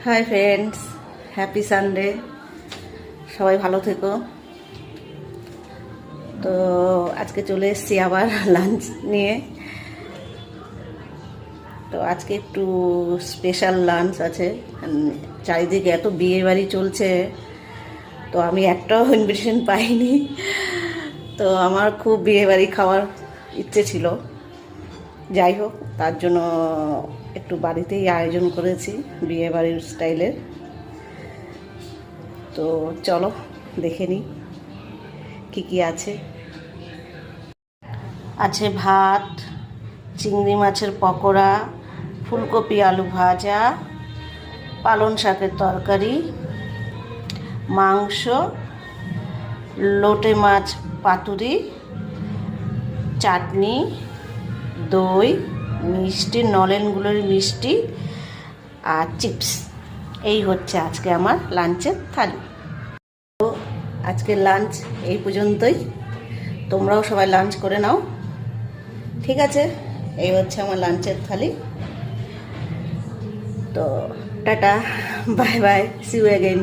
Hi friends, happy Sunday. সবাই ভালো থেকো। তো আজকে চলে এসেছি আবার লাঞ্চ নিয়ে। তো আজকে একটু স্পেশাল লাঞ্চ আছে। চারিদিকে এত বিয়ে বাড়ি চলছে, তো আমি একটাও ইনভিটেশন পাইনি। তো আমার খুব বিয়ে বাড়ি খাওয়ার ইচ্ছে ছিল। যাই হোক, তার জন্য একটু বাড়িতেই আয়োজন করেছি বিয়ে বাড়ির স্টাইলের। তো চলো দেখে নিই কী কী আছে। আছে ভাত, চিংড়ি মাছের পকোড়া, ফুলকপি আলু ভাজা, পালং শাকের তরকারি, মাংস, লোটে মাছ পাতুরি, চাটনি, দই, মিষ্টি, নলেনগুলোর মিষ্টি আর চিপস। এই হচ্ছে আজকে আমার লাঞ্চের থালি। তো আজকের লাঞ্চ এই পর্যন্তই। তোমরাও সবাই লাঞ্চ করে নাও, ঠিক আছে? এই হচ্ছে আমার লাঞ্চের থালি। তো tata, bye bye, see you again.